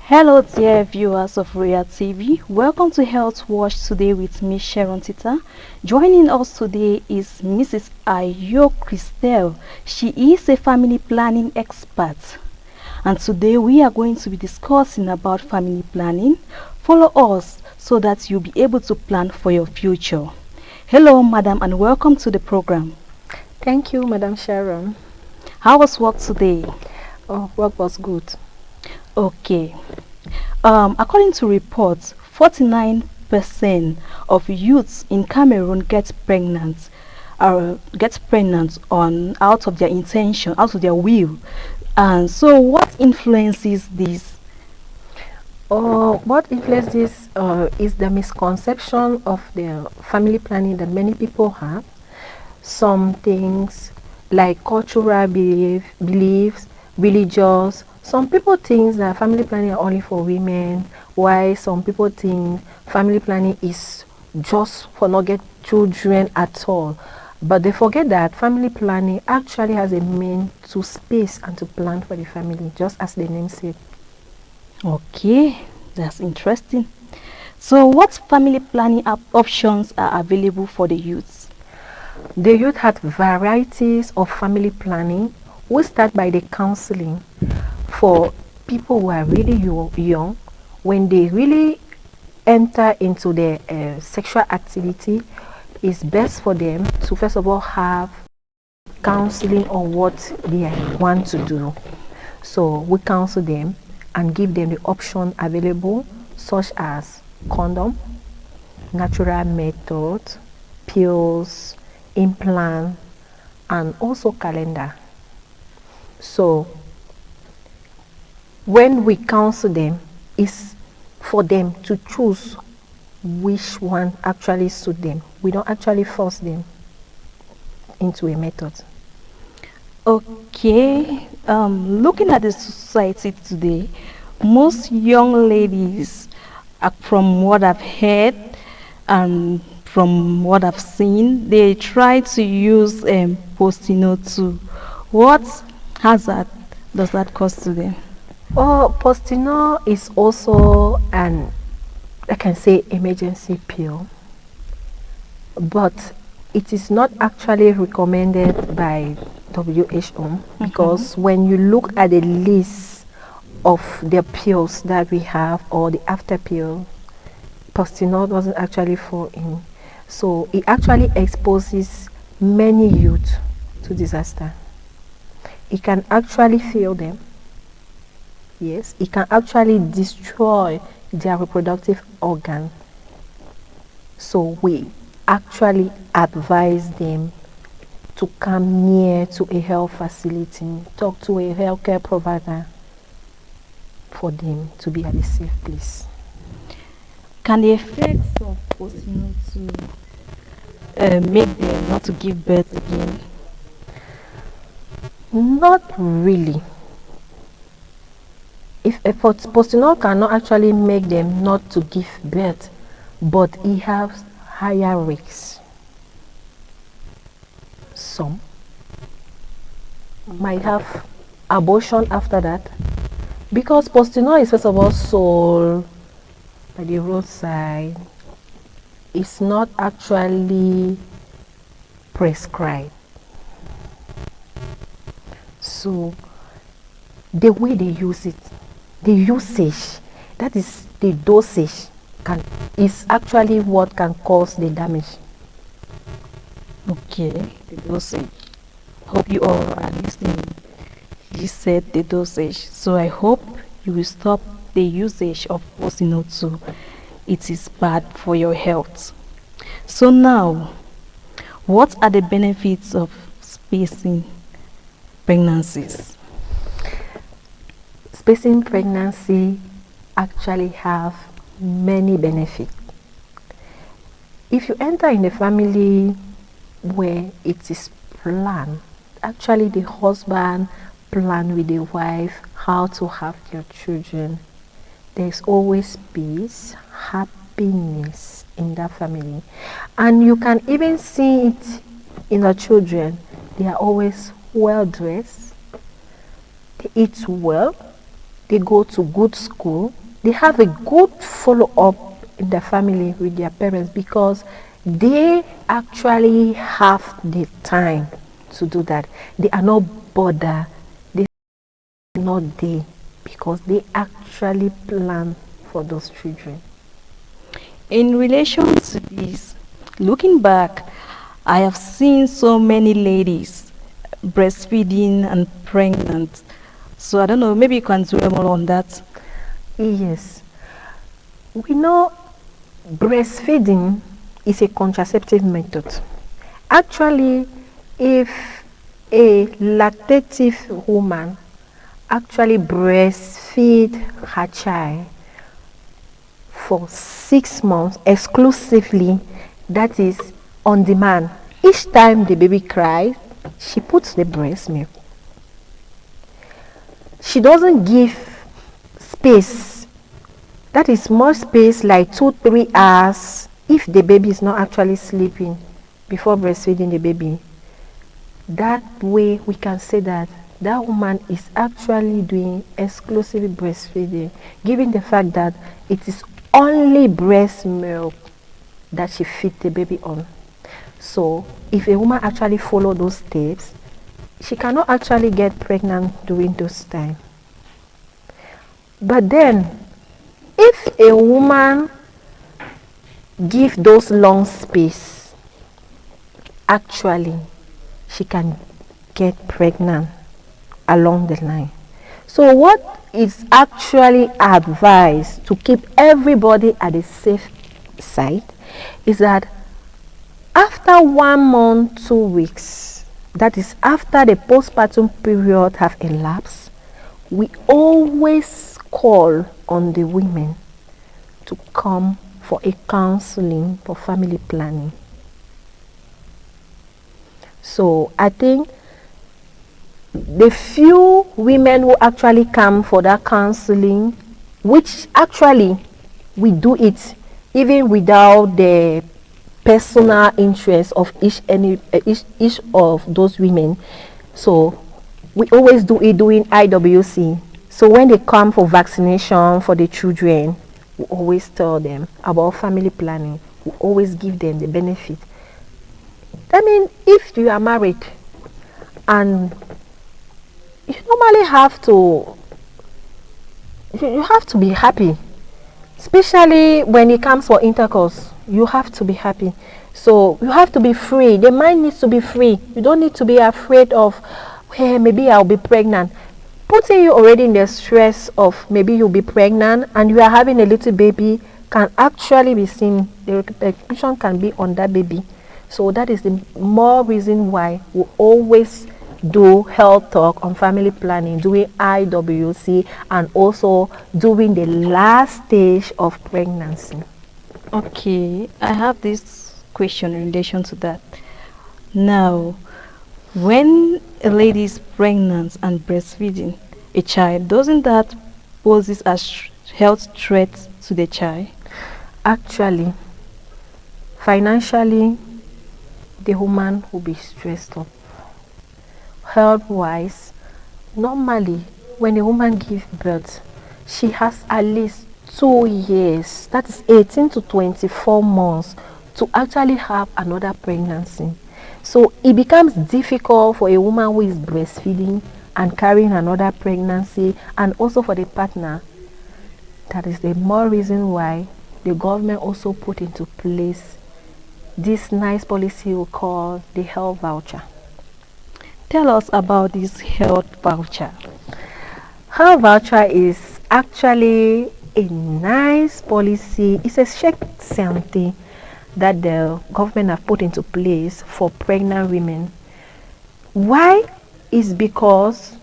Hello dear viewers of Royal TV. Welcome to Health Watch today with Miss Sharon Tita. Joining us today is Mrs. Ayuk Christelle. She is a family planning expert. And today we are going to be discussing about family planning. Follow us so that you'll be able to plan for your future. Hello madam and welcome to the program. Thank you, Madam Sharon. How was work today? Oh, work was good. Okay. According to reports, 49% of youths in Cameroon get pregnant on out of their intention, out of their will. And so what influences this? What influences is the misconception of the family planning that many people have. Some things like cultural beliefs, religious. Some people think that family planning are only for women, while some people think family planning is just for not get children at all. But they forget that family planning actually has a mean to space and to plan for the family, just as the name said. Okay, that's interesting. So what family planning options are available for the youths? The youth had varieties of family planning. We start by the counseling for people who are really young. When they really enter into their sexual activity, it's best for them to first of all have counseling on what they want to do. So we counsel them and give them the option available, such as condom, natural method, pills, implant, and also calendar. So when we counsel them, it's for them to choose which one actually suit them. We don't actually force them into a method. Okay, looking at the society today, most young ladies, from what I've heard and from what I've seen, they try to use postino. What hazard does that cause to them? Oh, postino is also an, I can say, emergency pill, but it is not actually recommended by WHO because when you look at the list of the pills that we have or the after pill, postino doesn't actually fall in. So it actually exposes many youth to disaster. It can actually fail them. Yes, it can actually destroy their reproductive organ. So we actually advise them to come near to a health facility, talk to a healthcare provider for them to be at a safe place. Can the effects of postino make them not to give birth again? Not really. If postino cannot actually make them not to give birth, but it has higher risks. Some might have abortion after that because postino is first of all sold by the roadside. It's not actually prescribed. So the way they use it, the usage, that is the dosage, is actually what can cause the damage. Okay, the dosage. Hope you all are listening. You said the dosage, so I hope you will stop the usage of postino. It is bad for your health. So now, what are the benefits of spacing pregnancies? Spacing pregnancy actually have many benefits. If you enter in a family where it is planned, actually the husband plan with the wife how to have their children, there's always peace, happiness in that family. And you can even see it in the children. They are always well dressed, they eat well, they go to good school, they have a good follow-up in the family with their parents, because they actually have the time to do that. They are not bothered. They are not there because they actually plan for those children. In relation to this, looking back, I have seen so many ladies breastfeeding and pregnant. So I don't know, maybe you can dwell more on that. Yes. We know breastfeeding is a contraceptive method. Actually, if a lactative woman actually breastfeed her child for 6 months exclusively, that is on demand, each time the baby cries, she puts the breast milk. She doesn't give space, that is more space, like 2-3 hours, if the baby is not actually sleeping before breastfeeding the baby. That way we can say that that woman is actually doing exclusive breastfeeding, given the fact that it is only breast milk that she feeds the baby on. So if a woman actually follow those steps, she cannot actually get pregnant during those time. But then if a woman give those long space, actually she can get pregnant along the line. So what is actually advised to keep everybody at a safe side is that after 1 month, 2 weeks, that is after the postpartum period have elapsed, we always call on the women to come for a counseling for family planning. So I think the few women who actually come for that counseling, which actually we do it even without the personal interest of each of those women. So we always do it during IWC. So when they come for vaccination for the children, we always tell them about family planning. We always give them the benefit. I mean, if you are married and you normally have to, you have to be happy, especially when it comes for intercourse. You have to be happy. So you have to be free. The mind needs to be free. You don't need to be afraid of, hey, maybe I'll be pregnant. Putting you already in the stress of maybe you'll be pregnant and you are having a little baby can actually be seen. The repercussion can be on that baby. So that is the more reason why we always do health talk on family planning, doing IWC, and also doing the last stage of pregnancy. Okay, I have this question in relation to that. Now, when a lady is pregnant and breastfeeding a child, doesn't that poses a health threat to the child? Actually, financially, the woman will be stressed up. Health-wise, normally, when a woman gives birth, she has at least 2 years, that is 18 to 24 months, to actually have another pregnancy. So it becomes difficult for a woman who is breastfeeding and carrying another pregnancy, and also for the partner. That is the more reason why the government also put into place this nice policy we call the health voucher. Tell us about this health voucher. Health voucher is actually a nice policy. It's a chèque santé that the government have put into place for pregnant women. Why? Is because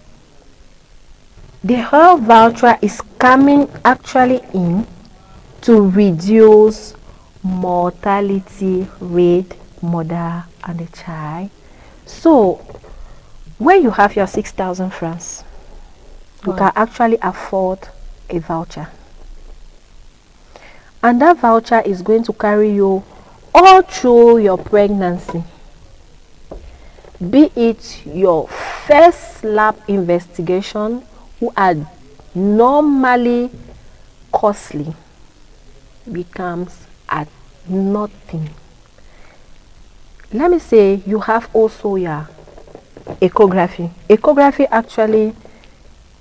the health voucher is coming actually in to reduce mortality rate, mother and the child. So when you have your 6,000 francs, you can actually afford a voucher, and that voucher is going to carry you all through your pregnancy, be it your first lab investigation, who are normally costly becomes at nothing. Let me say you have also your ecography. Ecography actually,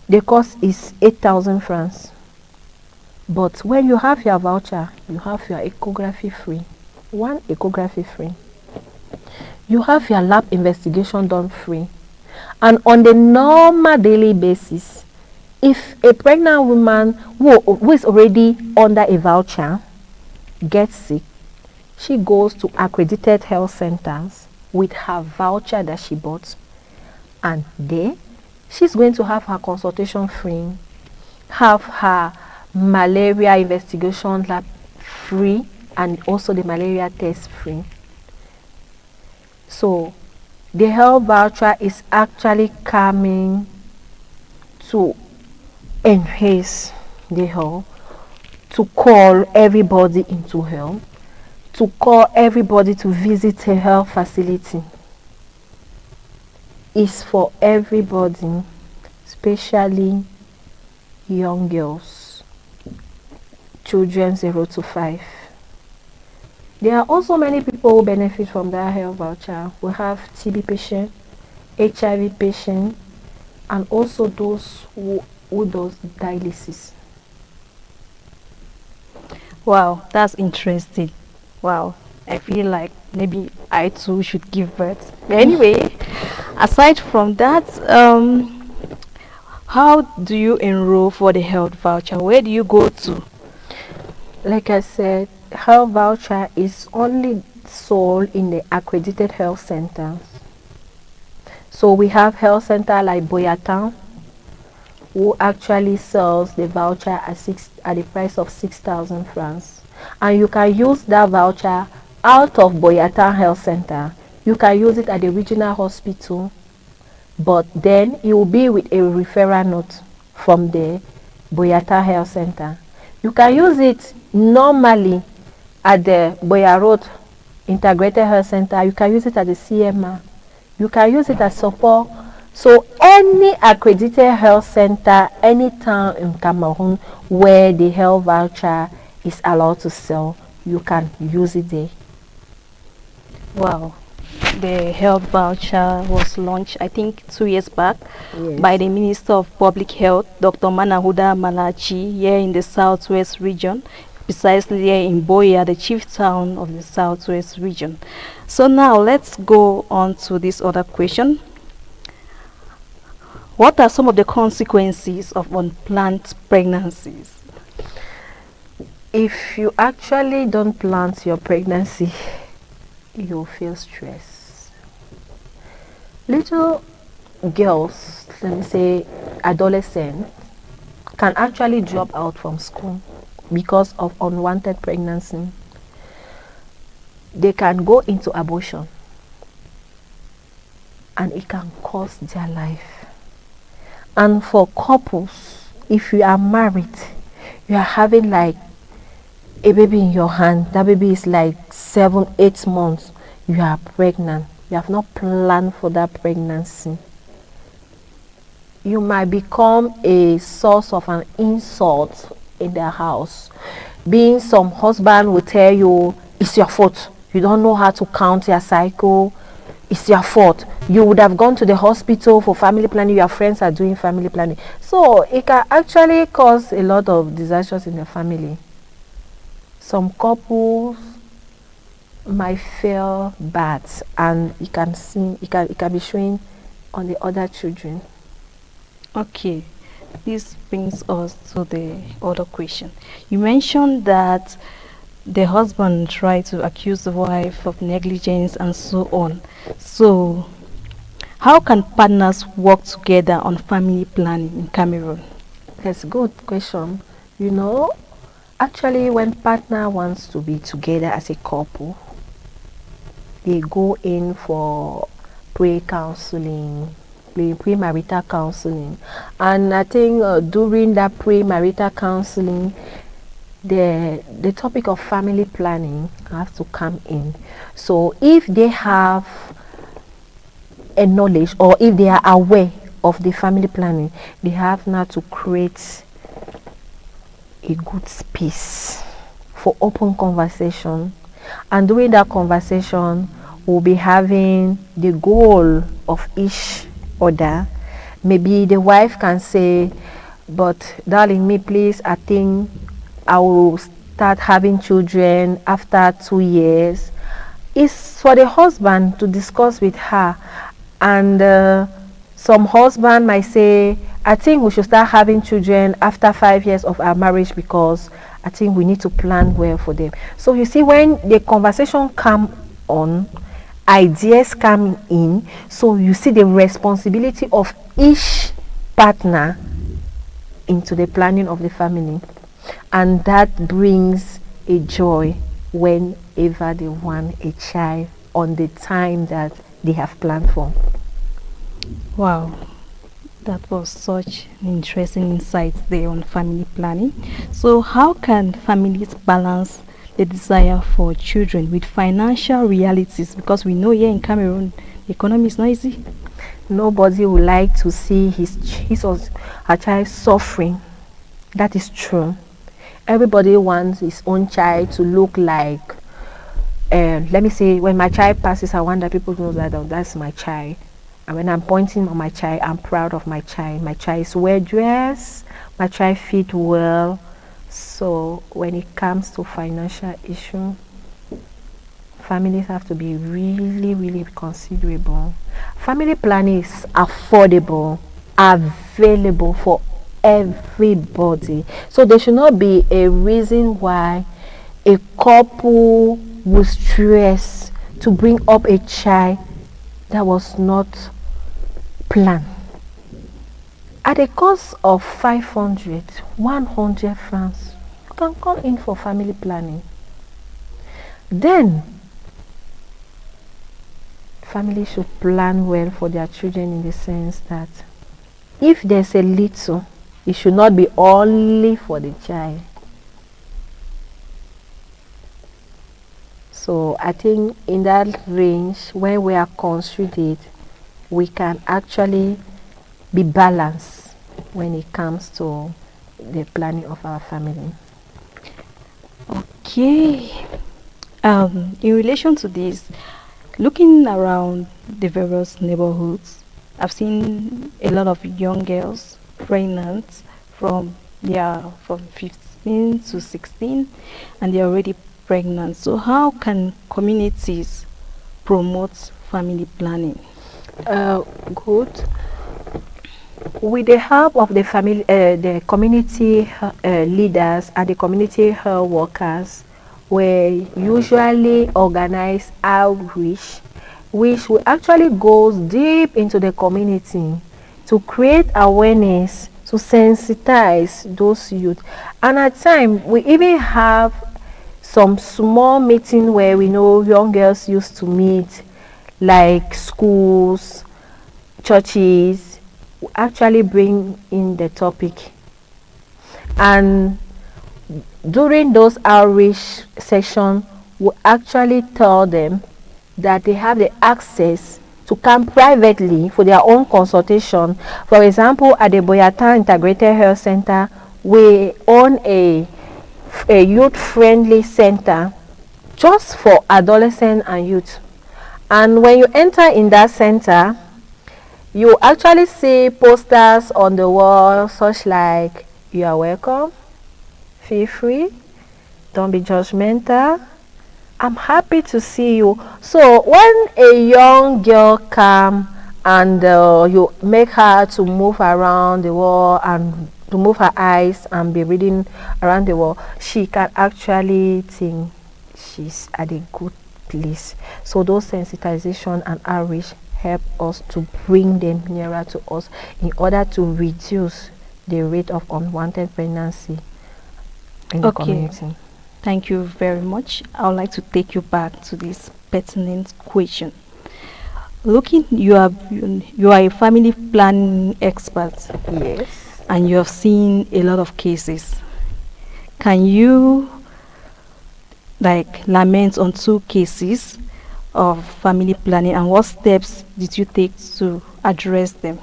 the cost is 8,000 francs. But when you have your voucher, you have your ecography free. One ecography free. You have your lab investigation done free. And on the normal daily basis, if a pregnant woman who is already under a voucher gets sick, she goes to accredited health centers with her voucher that she bought, and there she's going to have her consultation free, have her malaria investigation lab free, and also the malaria test free. So the health voucher is actually coming to enhance the health, to call everybody into health, to call everybody to visit a health facility. Is for everybody, especially young girls, children 0 to 5. There are also many people who benefit from that health voucher. We have TB patients, HIV patients, and also those who does dialysis. Wow, that's interesting. Wow, I feel like maybe I too should give birth. But anyway, aside from that, how do you enroll for the health voucher? Where do you go to? Like I said, health voucher is only sold in the accredited health centers. So we have health center like Boyatan, who actually sells the voucher at the price of 6,000 francs. And you can use that voucher out of Boyatan Health Center. You can use it at the regional hospital, but then you will be with a referral note from the Boyatan Health Center. You can use it normally at the Boya Road Integrated Health Center. You can use it at the CMA. You can use it at support. So any accredited health center, any town in Cameroon where the health voucher is allowed to sell, you can use it there. Wow, the health voucher was launched, I think, 2 years back, Yes, by the Minister of Public Health, Dr. Manahuda Malachi, here in the Southwest region, precisely here in Boya, the chief town of the Southwest region. So now let's go on to this other question. What are some of the consequences of unplanned pregnancies? if you actually don't plan your pregnancy, you'll feel stress. Little girls, let me say adolescents, can actually drop out from school because of unwanted pregnancy. They can go into abortion and it can cost their life. And for couples, if you are married, you are having like a baby in your hand, that baby is like 7-8 months, you are pregnant, you have not planned for that pregnancy, you might become a source of an insult in their house. Being some husband will tell you, it's your fault, you don't know how to count your cycle, it's your fault, you would have gone to the hospital for family planning, your friends are doing family planning. So it can actually cause a lot of disasters in the family. Some couples might feel bad, and you can see it can be showing on the other children. Okay, this brings us to the other question. You mentioned that the husband tried to accuse the wife of negligence and so on. So, how can partners work together on family planning in Cameroon? That's a good question. You know, actually, when partner wants to be together as a couple, they go in for pre-counseling, pre-marital counseling, and I think during that pre-marital counseling, the topic of family planning has to come in. So if they have a knowledge, or if they are aware of the family planning, they have now to create a good space for open conversation. And during that conversation, we'll be having the goal of each other. Maybe the wife can say, but darling, me please, I think I will start having children after 2 years. It's for the husband to discuss with her. And some husband might say, I think we should start having children after 5 years of our marriage because I think we need to plan well for them. So you see, when the conversation come on, ideas come in, so you see the responsibility of each partner into the planning of the family, and that brings a joy whenever they want a child on the time that they have planned for. Wow, that was such an interesting insight there on family planning. So, how can families balance the desire for children with financial realities? Because we know here in Cameroon, the economy is not easy. Nobody would like to see his or her child suffering. That is true. Everybody wants his own child to look like, let me say, when my child passes, I want that people know that that's my child. And when I'm pointing on my child, I'm proud of my child. My child is well dressed, my child fit well. So when it comes to financial issue, families have to be really, really considerable. Family planning is affordable, available for everybody. So there should not be a reason why a couple will stress to bring up a child that was not planned. At a cost of 500, 100 francs, you can come in for family planning. Then, families should plan well for their children in the sense that if there's a little, it should not be only for the child. So I think in that range, when we are considered, we can actually be balanced when it comes to the planning of our family. Okay. In relation to this, looking around the various neighborhoods, I've seen a lot of young girls pregnant from 15 to 16, and they're already pregnant. So how can communities promote family planning? Good. With the help of the family, the community leaders and the community health workers, we usually organize outreach, which will actually goes deep into the community to create awareness, to sensitize those youth. And at times, we even have some small meeting where we know young girls used to meet, like schools, churches, actually bring in the topic. And during those outreach sessions, we actually tell them that they have the access to come privately for their own consultation. For example, at the Boyatan Integrated Health Center, we own a youth-friendly center just for adolescents and youth. And when you enter in that center, you actually see posters on the wall such like, you are welcome, feel free, don't be judgmental, I'm happy to see you. So when a young girl comes and you make her to move around the wall and to move her eyes and be reading around the wall, she can actually think she's at a good place. So those sensitization and outreach help us to bring them nearer to us in order to reduce the rate of unwanted pregnancy in the community. Thank you very much. I would like to take you back to this pertinent question. Looking, you are a family planning expert. Yes. And you have seen a lot of cases. Can you lament on 2 cases of family planning, and what steps did you take to address them?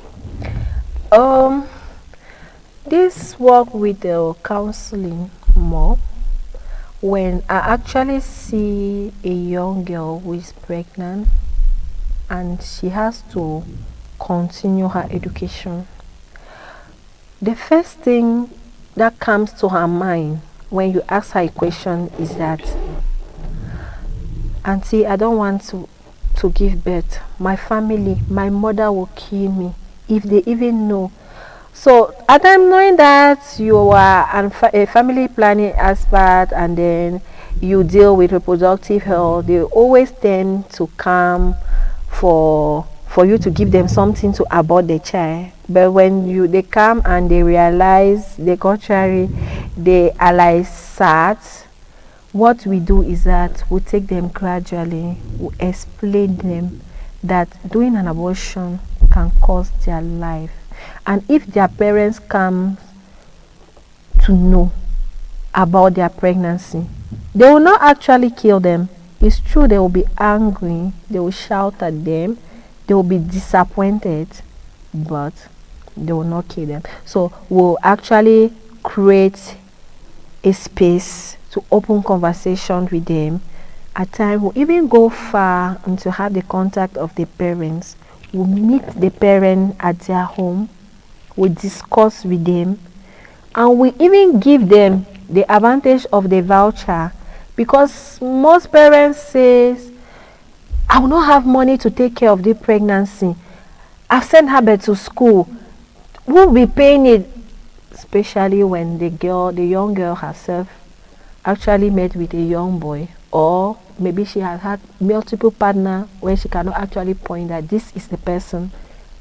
Um, this work with the counseling more when I actually see a young girl who is pregnant and she has to continue her education. The first thing that comes to her mind when you ask her a question is that, Auntie, I don't want to give birth. My family, my mother will kill me if they even know. So at time knowing that you are a family planning expert and then you deal with reproductive health, they always tend to come for you to give them something to abort the child. But when they come and they realize the contrary, they are like sad. What we do is that we take them gradually, we explain them that doing an abortion can cost their life, and if their parents come to know about their pregnancy, they will not actually kill them. It's true, they will be angry, they will shout at them, they will be disappointed, but they will not kill them. So we'll actually create a space to open conversation with them. At times we'll even go far and to have the contact of the parents. We'll meet the parent at their home, we discuss with them, and we even give them the advantage of the voucher, because most parents says, I will not have money to take care of the pregnancy. I've sent her back to school. Who will be paying it? Especially when the young girl herself actually met with a young boy, or maybe she has had multiple partners where she cannot actually point that this is the person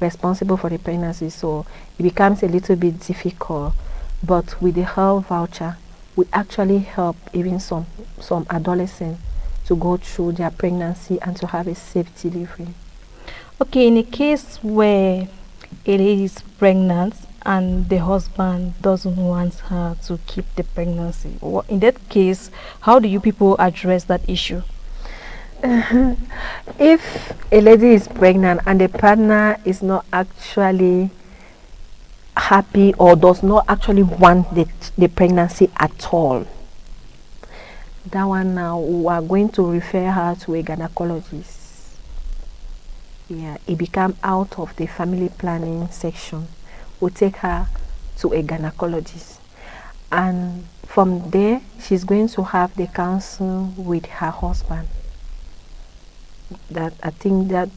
responsible for the pregnancy. So it becomes a little bit difficult. But with the health voucher, we actually help even some adolescents to go through their pregnancy and to have a safe delivery. Okay, in a case where a lady is pregnant and the husband doesn't want her to keep the pregnancy, in that case, how do you people address that issue? If a lady is pregnant and the partner is not actually happy or does not actually want the pregnancy at all, that one now we are going to refer her to a gynecologist. Yeah, it become out of the family planning section. We'll take her to a gynecologist, and from there she's going to have the counsel with her husband. That I think that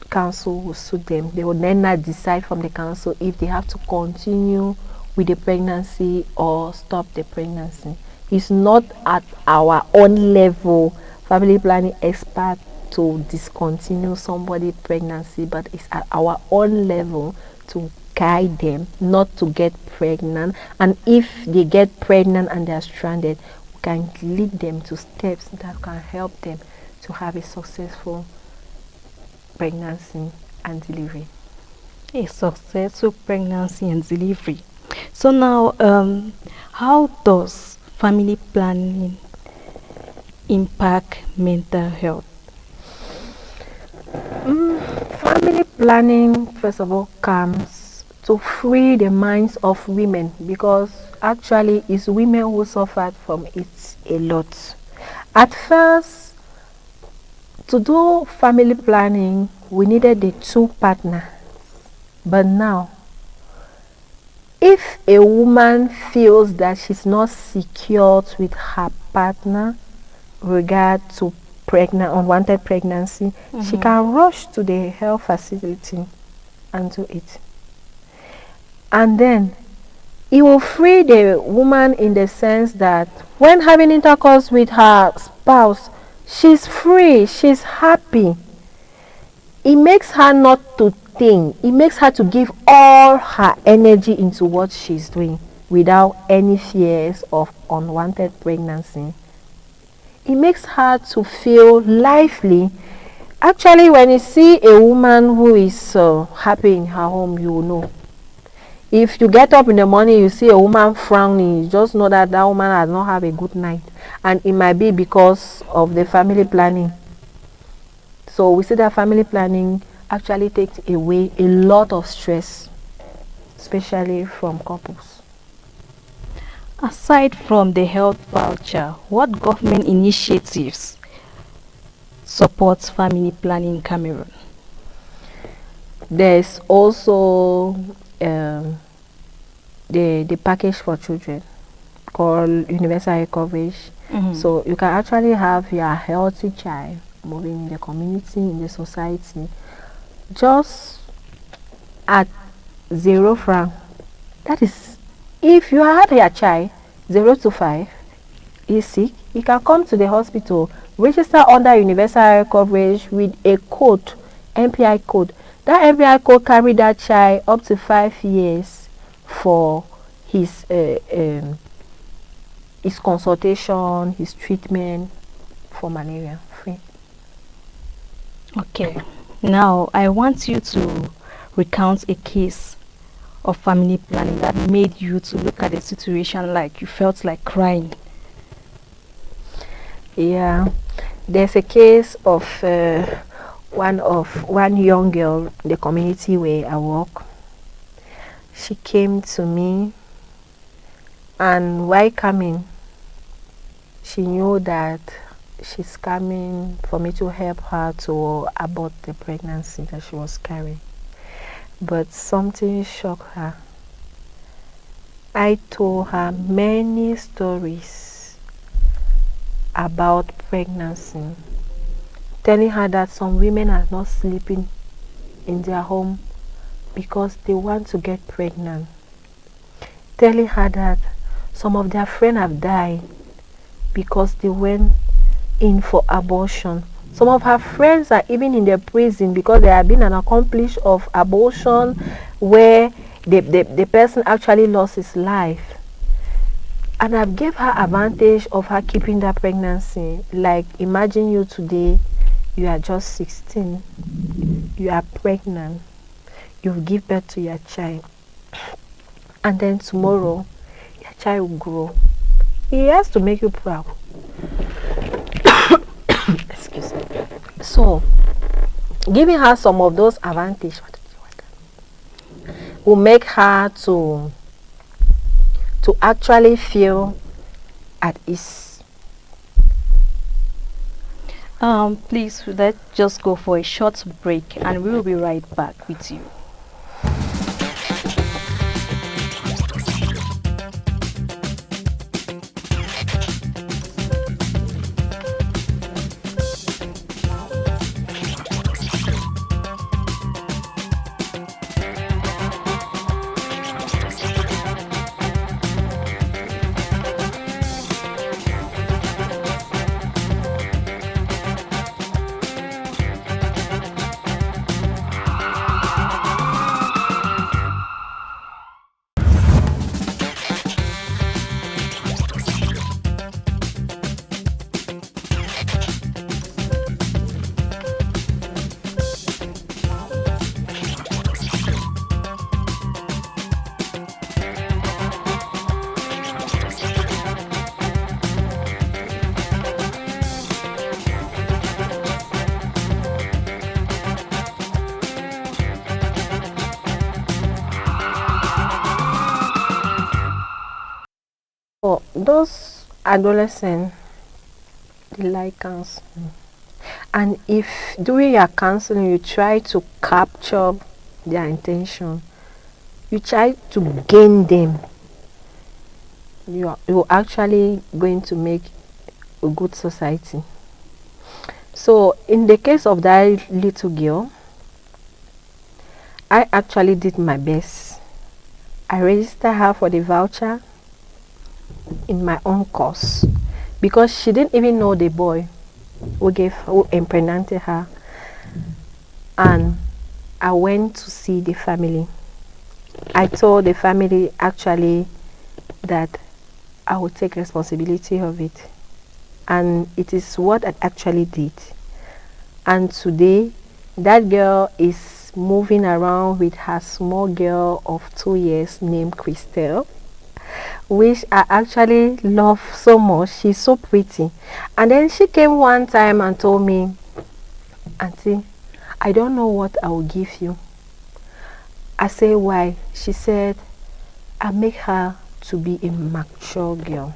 counsel will suit them. They will then not decide from the counsel if they have to continue with the pregnancy or stop the pregnancy. It's not at our own level, family planning expert, to discontinue somebody's pregnancy, but it's at our own level to guide them not to get pregnant. And if they get pregnant and they are stranded, we can lead them to steps that can help them to have a successful pregnancy and delivery. A successful pregnancy and delivery. So now, how does family planning impact mental health? Family planning, first of all, comes to free the minds of women, because actually it's women who suffered from it a lot. At first, to do family planning, we needed the two partners. But now, if a woman feels that she's not secured with her partner regard to unwanted pregnancy, she can rush to the health facility and do it. And then it will free the woman in the sense that when having intercourse with her spouse, she's free, she's happy. It makes her not to think, it makes her to give all her energy into what she's doing without any fears of unwanted pregnancy. It makes her to feel lively. Actually, when you see a woman who is happy in her home, you will know. If you get up in the morning, you see a woman frowning, you just know that that woman has not had a good night. And it might be because of the family planning. So we see that family planning actually takes away a lot of stress. especially from couples. Aside from the health voucher, what government initiatives supports family planning in Cameroon? There's also the package for children called universal health coverage. So you can actually have your healthy child moving in the community, in the society, just at 0 franc. That is, if you have your child 0 to 5 is sick, you can come to the hospital, register under universal health coverage with a code, MPI code. That MPI code carry that child up to 5 years for his consultation, his treatment for malaria free. Okay. Now, I want you to recount a case of family planning that made you to look at the situation like you felt like crying. Yeah, there's a case of one young girl in the community where I work. She came to me, and while coming, she knew that she's coming for me to help her to abort the pregnancy that she was carrying. But something shocked her. I told her many stories about pregnancy, telling her that some women are not sleeping in their home because they want to get pregnant, telling her that some of their friends have died because they went in for abortion. Some of her friends are even in the prison because there have been an accomplice of abortion where the person actually lost his life. And I've gave her advantage of her keeping that pregnancy. Like, imagine you today, you are just 16, you are pregnant, you give birth to your child, and then tomorrow your child will grow. He has to make you proud. Excuse me. So, giving her some of those advantages will make her to actually feel at ease. Please, let's just go for a short break and we will be right back with you. For those adolescents, they like counseling. And if during your counseling you try to capture their intention, you try to gain them, you're actually going to make a good society. So in the case of that little girl, I actually did my best. I registered her for the voucher in my own course because she didn't even know the boy who impregnated her. And I went to see the family. I told the family actually that I would take responsibility of it, and it is what I actually did. And today that girl is moving around with her small girl of 2 years named Christelle, which I actually love so much. She's so pretty. And then she came one time and told me, "Auntie, I don't know what I will give you. I say why. She said, I make her to be a mature girl.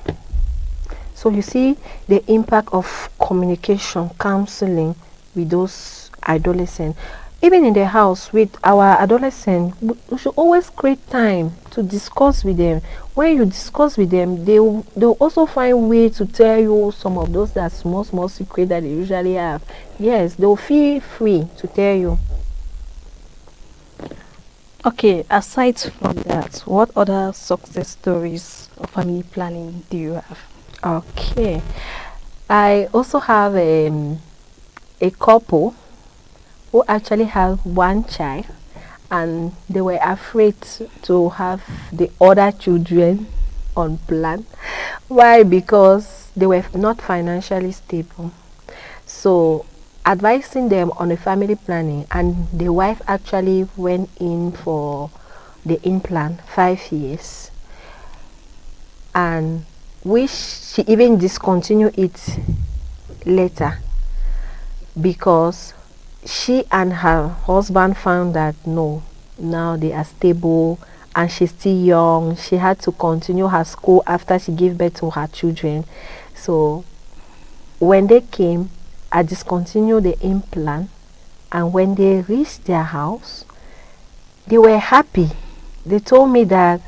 So you see the impact of communication, counseling with those adolescents. Even in the house with our adolescents, we should always create time to discuss with them. When you discuss with them, they'll also find way to tell you some of those that small secret that they usually have. Yes, they'll feel free to tell you. Okay, aside from that, what other success stories of family planning do you have? Okay. I also have a couple who actually have one child, and they were afraid to have the other children on plan. Why? Because they were not financially stable. So advising them on a family planning, and the wife actually went in for the implant 5 years, and which she even discontinued it later because she and her husband found that no, now they are stable and she's still young. She had to continue her school after she gave birth to her children. So when they came, I discontinued the implant, and when they reached their house, they were happy. They told me that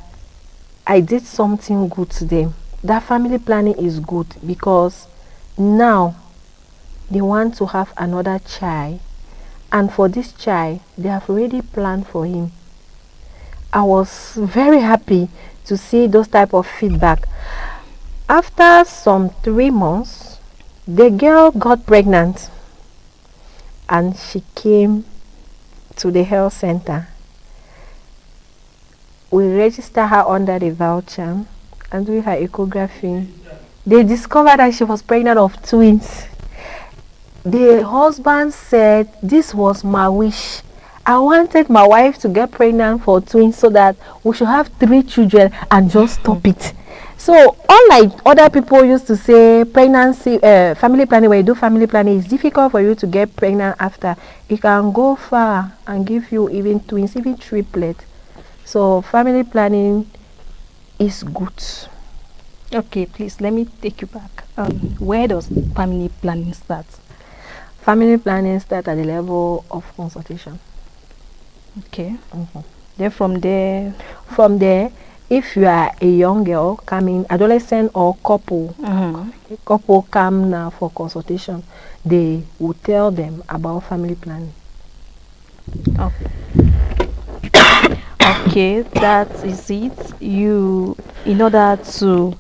I did something good to them. That family planning is good because now they want to have another child, and for this child they have already planned for him. I was very happy to see those type of feedback. After some 3 months, the girl got pregnant and she came to the health center. We registered her under the voucher and doing her ecography. They discovered that she was pregnant of twins. The husband said, this was my wish. I wanted my wife to get pregnant for twins so that we should have 3 children and just stop it. So unlike other people used to say pregnancy, family planning, when you do family planning, it's difficult for you to get pregnant after. It can go far and give you even twins, even triplets. So family planning is good. Okay, please let me take you back. Where does family planning start? Family planning starts at the level of consultation. Okay. Mm-hmm. Then from there, if you are a young girl coming, adolescent or couple, couple come now for consultation, they will tell them about family planning. Okay, that is it. You, in order to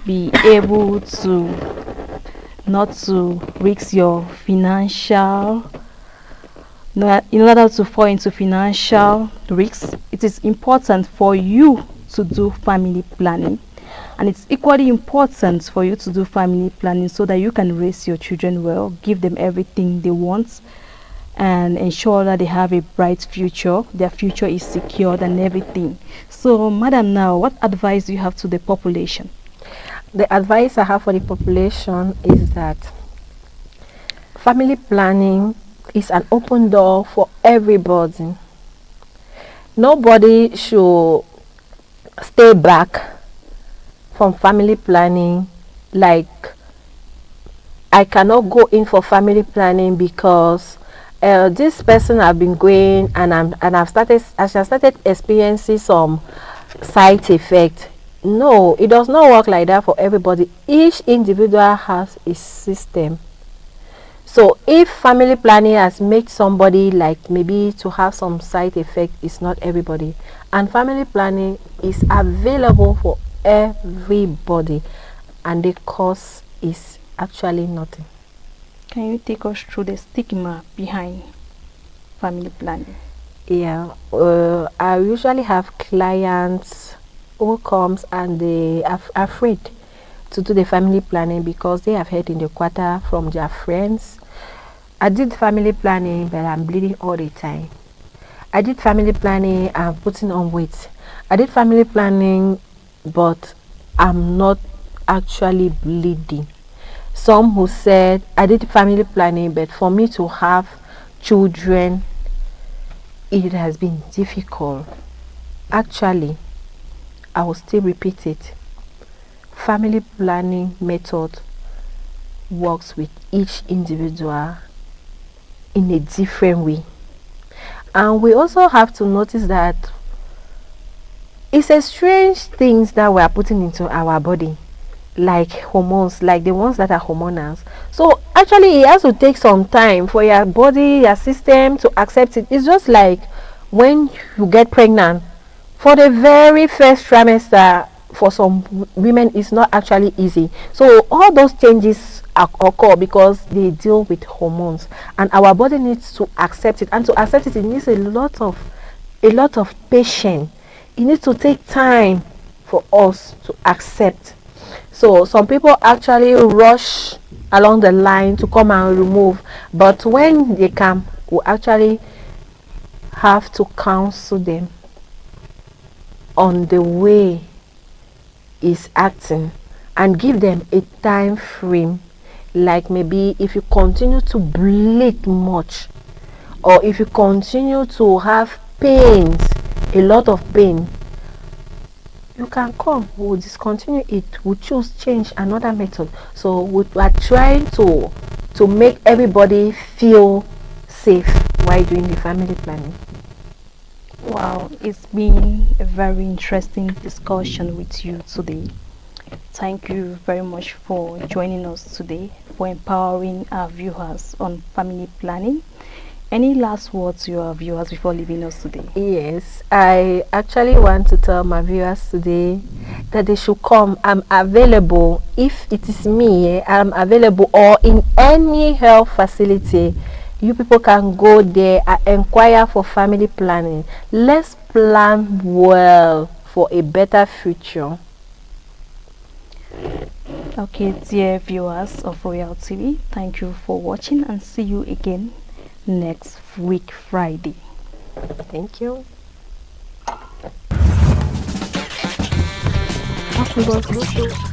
be able to not to risk your financial, in order to fall into financial risks, it is important for you to do family planning, and it's equally important for you to do family planning so that you can raise your children well, give them everything they want, and ensure that they have a bright future, their future is secured and everything. So madam, now what advice do you have to the population? The advice I have for the population is that family planning is an open door for everybody. Nobody should stay back from family planning. Like, I cannot go in for family planning because this person have been going and I've started experiencing some side effects. No, it does not work like that for everybody. Each individual has a system. So if family planning has made somebody like maybe to have some side effect, it's not everybody. And family planning is available for everybody, and the cost is actually nothing. Can you take us through the stigma behind family planning? Yeah, I usually have clients who comes and they are afraid to do the family planning because they have heard in the quarter from their friends, I did family planning but I'm bleeding all the time. I did family planning, I'm putting on weight. I did family planning but I'm not actually bleeding. Some who said I did family planning but for me to have children it has been difficult. Actually, I will still repeat it. Family planning method works with each individual in a different way. And we also have to notice that it's a strange things that we are putting into our body, like hormones, like the ones that are hormonals. So actually it has to take some time for your body, your system to accept it. It's just like when you get pregnant, for the very first trimester, for some women it's not actually easy. So all those changes occur because they deal with hormones, and our body needs to accept it, and to accept it, it needs a lot of patience. It needs to take time for us to accept. So some people actually rush along the line to come and remove, but when they come, we actually have to counsel them on the way is acting and give them a time frame. Like maybe if you continue to bleed much, or if you continue to have pains, a lot of pain, you can come, we'll discontinue it, we'll choose change another method. So we are trying to make everybody feel safe while doing the family planning. Wow, it's been a very interesting discussion with you today. Thank you very much for joining us today, for empowering our viewers on family planning. Any last words to our viewers before leaving us today? Yes, I actually want to tell my viewers today that they should come. I'm available. If it is me, I'm available, or in any health facility. You people can go there and inquire for family planning. Let's plan well for a better future. Okay, dear viewers of Royal TV, thank you for watching and see you again next week Friday. Thank you. Okay,